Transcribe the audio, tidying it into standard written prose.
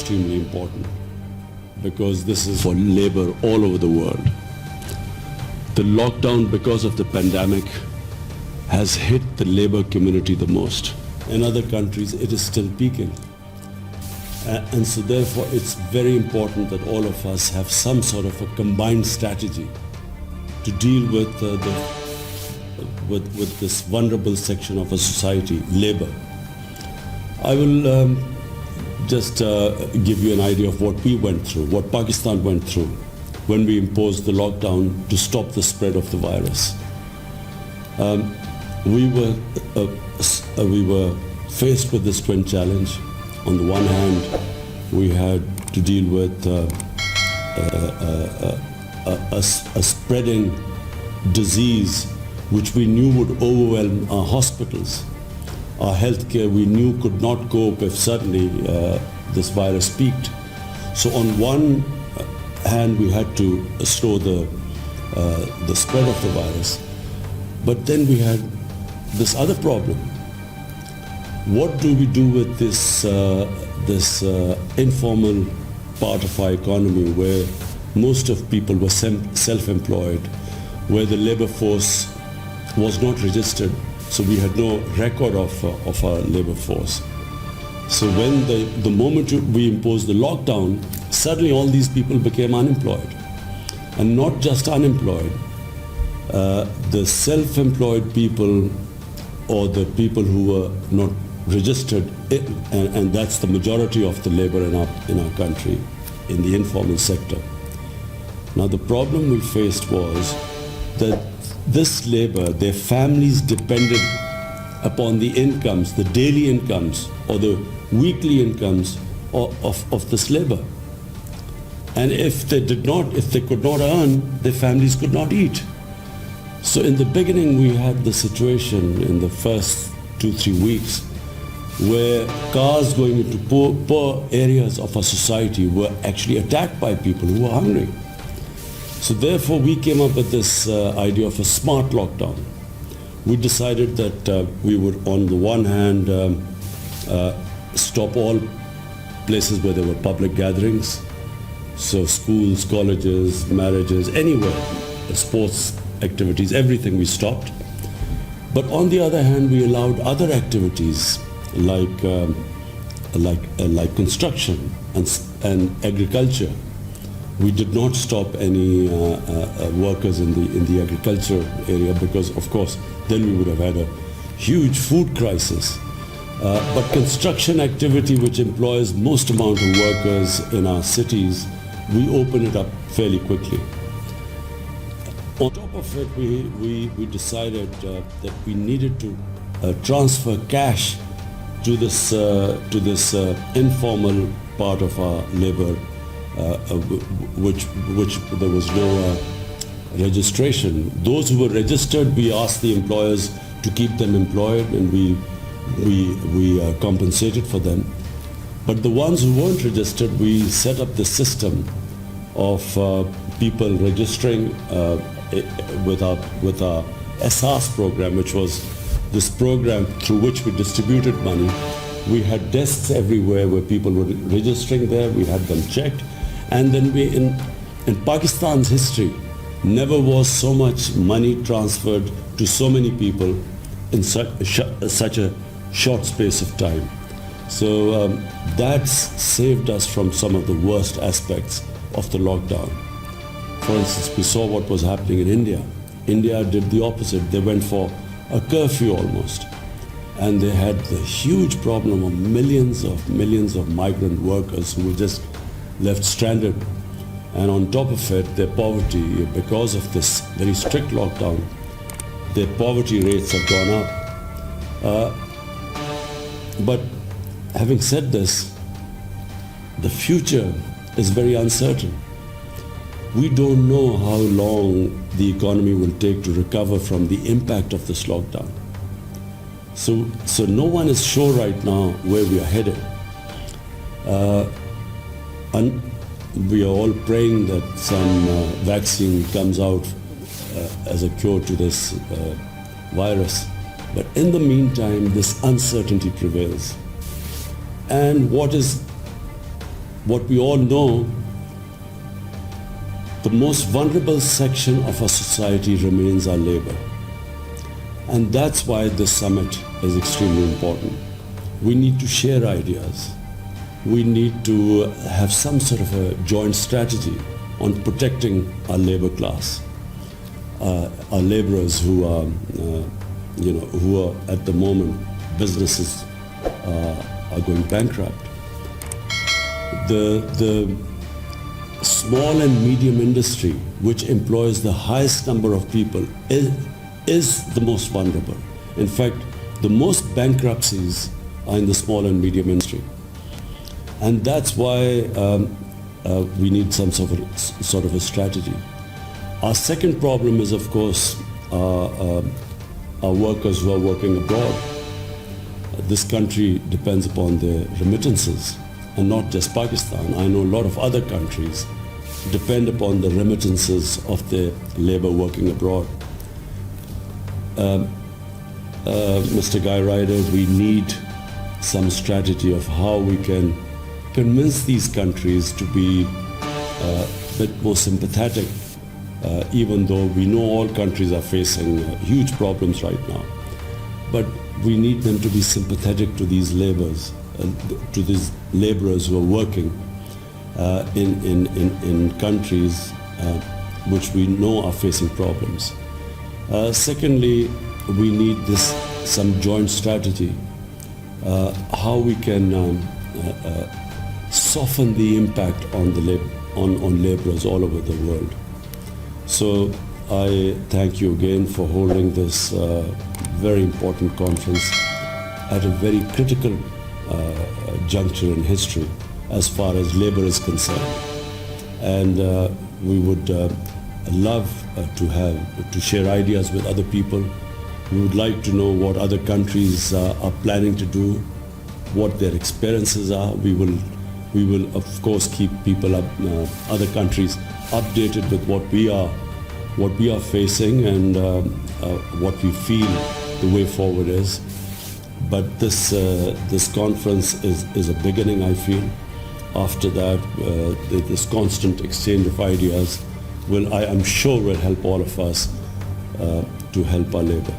extremely important because this is for labor all over the world. The lockdown, because of the pandemic, has hit the labor community the most. In other countries, it is still peaking. And so therefore, it's very important that all of us have some sort of a combined strategy to deal with with this vulnerable section of a society, labor. I will just give you an idea of what we went through, what Pakistan went through when we imposed the lockdown to stop the spread of the virus. We were faced with this twin challenge. On the one hand, we had to deal with a spreading disease which we knew would overwhelm our hospitals. Our healthcare we knew could not cope if suddenly this virus peaked. So on one hand, we had to slow the spread of the virus. But then we had this other problem. What do we do with this informal part of our economy where most of people were self-employed, where the labor force was not registered, so we had no record of our labor force. So when the moment we imposed the lockdown, suddenly all these people became unemployed. And not just unemployed, the self-employed people or the people who were not registered, and that's the majority of the labor in our country, in the informal sector. Now the problem we faced was that this labor, their families depended upon the incomes, the daily incomes or the weekly incomes of this labor. And if they could not earn, their families could not eat. So in the beginning we had the situation in the first 2-3 weeks where cars going into poor areas of our society were actually attacked by people who were hungry. So therefore we came up with this idea of a smart lockdown. We decided that we would on the one hand stop all places where there were public gatherings, so schools, colleges, marriages, anywhere, sports activities, everything we stopped. But on the other hand, we allowed other activities like construction and agriculture. We did not stop any workers in the agriculture area because, of course, then we would have had a huge food crisis. But construction activity, which employs most amount of workers in our cities, we opened it up fairly quickly. On top of it, we decided that we needed to transfer cash to this informal part of our labor, which there was no registration. Those who were registered, we asked the employers to keep them employed, and we compensated for them. But the ones who weren't registered, we set up the system of people registering with our SAS program, which was this program through which we distributed money. We had desks everywhere where people were registering there. We had them checked. And then in Pakistan's history, never was so much money transferred to so many people in such a short space of time. So that's saved us from some of the worst aspects of the lockdown. For instance, we saw what was happening in India. India did the opposite. They went for a curfew almost. And they had the huge problem of millions of migrant workers who were just left stranded. And on top of it, their poverty, because of this very strict lockdown, their poverty rates have gone up. But having said this, the future is very uncertain. We don't know how long the economy will take to recover from the impact of this lockdown. So no one is sure right now where we are headed. And we are all praying that some vaccine comes out as a cure to this virus. But in the meantime, this uncertainty prevails. And what is what we all know, the most vulnerable section of our society remains our labor. And that's why this summit is extremely important. We need to share ideas. We need to have some sort of a joint strategy on protecting our labor class, our laborers who are, who are at the moment, businesses are going bankrupt. The small and medium industry, which employs the highest number of people, is the most vulnerable. In fact, the most bankruptcies are in the small and medium industry. And that's why we need some sort of a strategy. Our second problem is, of course, our workers who are working abroad. This country depends upon their remittances, and not just Pakistan. I know a lot of other countries depend upon the remittances of their labor working abroad. Mr. Guy Ryder, we need some strategy of how we can convince these countries to be a bit more sympathetic, even though we know all countries are facing huge problems right now. But we need them to be sympathetic to these laborers, to these laborers who are working in countries which we know are facing problems. Secondly, we need some joint strategy, how we can soften the impact on laborers all over the world. So I thank you again for holding this very important conference at a very critical juncture in history as far as labor is concerned. And we would love to share ideas with other people. We would like to know what other countries are planning to do, what their experiences are. We will of course keep people other countries updated with what we are facing and what we feel the way forward is. But this conference is a beginning, I feel. After that, this constant exchange of ideas I'm sure will help all of us to help our labor.